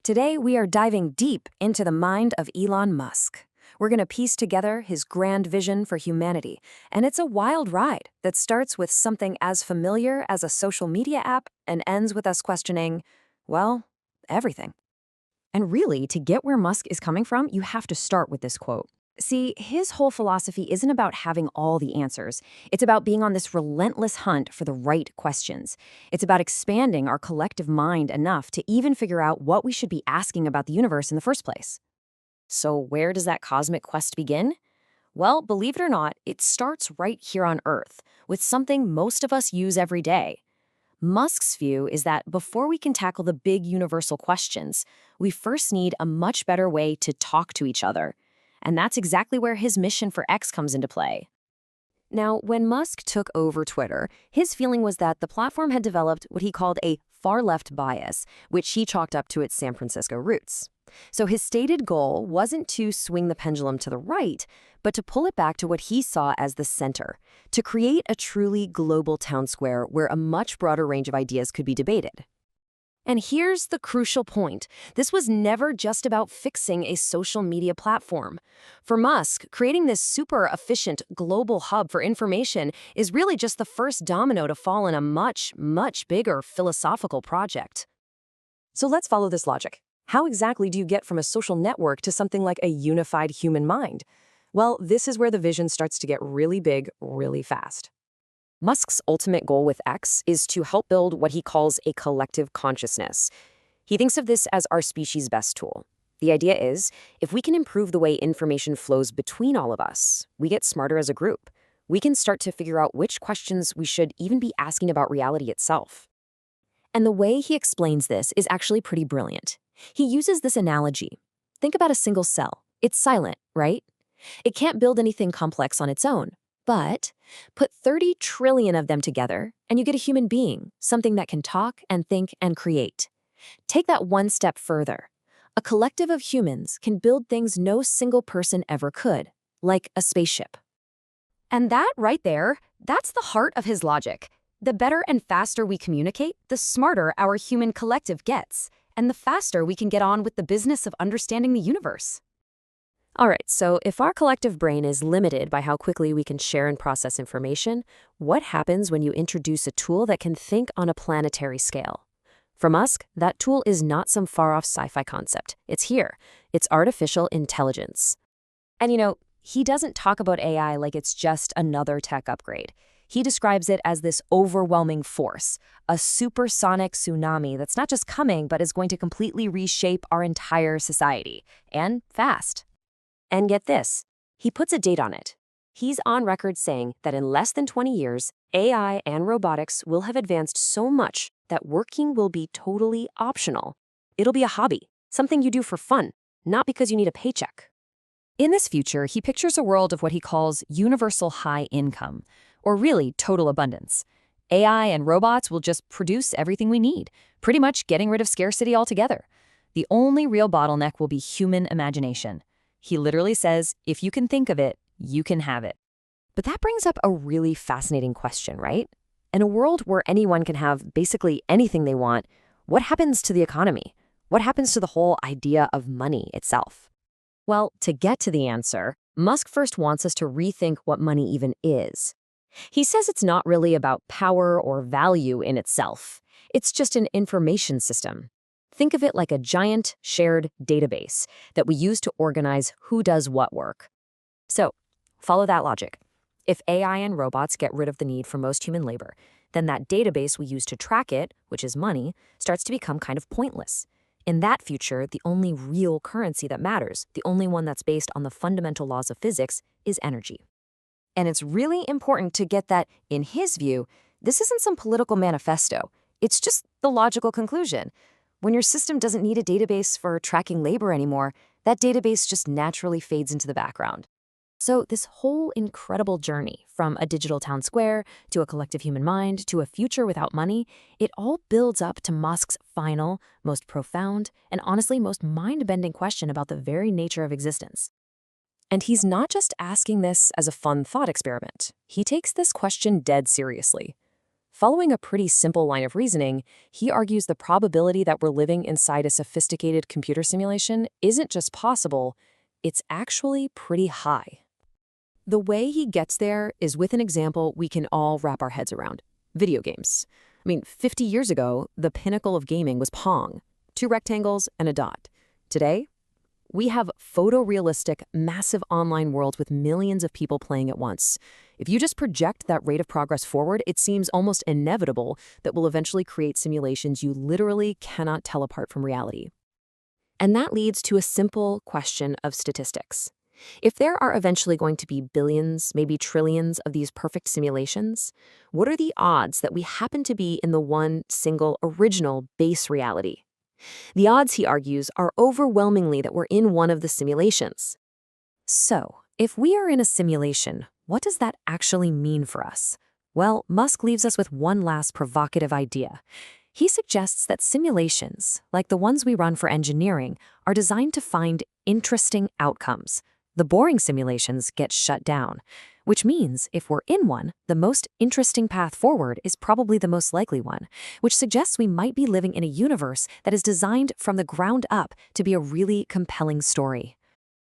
Today, we are diving deep into the mind of Elon Musk. We're going to piece together his grand vision for humanity, and it's a wild ride that starts with something as familiar as a social media app and ends with us questioning, well, everything. And really, to get where Musk is coming from, you have to start with this quote. See, his whole philosophy isn't about having all the answers. It's about being on this relentless hunt for the right questions. It's about expanding our collective mind enough to even figure out what we should be asking about the universe in the first place. So, where does that cosmic quest begin? Well, believe it or not, it starts right here on Earth, with something most of us use every day. Musk's view is that before we can tackle the big universal questions, we first need a much better way to talk to each other. And that's exactly where his mission for X comes into play. Now, when Musk took over Twitter, his feeling was that the platform had developed what he called a far-left bias, which he chalked up to its San Francisco roots. So his stated goal wasn't to swing the pendulum to the right, but to pull it back to what he saw as the center, to create a truly global town square where a much broader range of ideas could be debated. And here's the crucial point. This was never just about fixing a social media platform. For Musk, creating this super efficient global hub for information is really just the first domino to fall in a much, much bigger philosophical project. So let's follow this logic. How exactly do you get from a social network to something like a unified human mind? Well, this is where the vision starts to get really big, really fast. Musk's ultimate goal with X is to help build what he calls a collective consciousness. He thinks of this as our species' best tool. The idea is, if we can improve the way information flows between all of us, we get smarter as a group. We can start to figure out which questions we should even be asking about reality itself. And the way he explains this is actually pretty brilliant. He uses this analogy. Think about a single cell. It's silent, right? It can't build anything complex on its own. But put 30 trillion of them together, and you get a human being, something that can talk and think and create. Take that one step further. A collective of humans can build things no single person ever could, like a spaceship. And that right there, that's the heart of his logic. The better and faster we communicate, the smarter our human collective gets, and the faster we can get on with the business of understanding the universe. All right, so if our collective brain is limited by how quickly we can share and process information, what happens when you introduce a tool that can think on a planetary scale? For Musk, that tool is not some far-off sci-fi concept. It's here. It's artificial intelligence. And he doesn't talk about AI like it's just another tech upgrade. He describes it as this overwhelming force, a supersonic tsunami that's not just coming, but is going to completely reshape our entire society, and fast. And get this, he puts a date on it. He's on record saying that in less than 20 years, AI and robotics will have advanced so much that working will be totally optional. It'll be a hobby, something you do for fun, not because you need a paycheck. In this future, he pictures a world of what he calls universal high income, or really total abundance. AI and robots will just produce everything we need, pretty much getting rid of scarcity altogether. The only real bottleneck will be human imagination. He literally says, if you can think of it, you can have it. But that brings up a really fascinating question, right? In a world where anyone can have basically anything they want, what happens to the economy? What happens to the whole idea of money itself? Well, to get to the answer, Musk first wants us to rethink what money even is. He says it's not really about power or value in itself. It's just an information system. Think of it like a giant shared database that we use to organize who does what work. So, follow that logic. If AI and robots get rid of the need for most human labor, then that database we use to track it, which is money, starts to become kind of pointless. In that future, the only real currency that matters, the only one that's based on the fundamental laws of physics, is energy. And it's really important to get that, in his view, this isn't some political manifesto. It's just the logical conclusion. When your system doesn't need a database for tracking labor anymore, that database just naturally fades into the background. So this whole incredible journey, from a digital town square to a collective human mind to a future without money, it all builds up to Musk's final, most profound, and honestly most mind-bending question about the very nature of existence. And he's not just asking this as a fun thought experiment. He takes this question dead seriously. Following a pretty simple line of reasoning, he argues the probability that we're living inside a sophisticated computer simulation isn't just possible, it's actually pretty high. The way he gets there is with an example we can all wrap our heads around: video games. 50 years ago, the pinnacle of gaming was Pong, two rectangles and a dot. Today, we have photorealistic, massive online worlds with millions of people playing at once. If you just project that rate of progress forward, it seems almost inevitable that we'll eventually create simulations you literally cannot tell apart from reality. And that leads to a simple question of statistics. If there are eventually going to be billions, maybe trillions of these perfect simulations, what are the odds that we happen to be in the one single original base reality? The odds, he argues, are overwhelmingly that we're in one of the simulations. So, if we are in a simulation, what does that actually mean for us? Well, Musk leaves us with one last provocative idea. He suggests that simulations, like the ones we run for engineering, are designed to find interesting outcomes. The boring simulations get shut down, which means if we're in one, the most interesting path forward is probably the most likely one, which suggests we might be living in a universe that is designed from the ground up to be a really compelling story.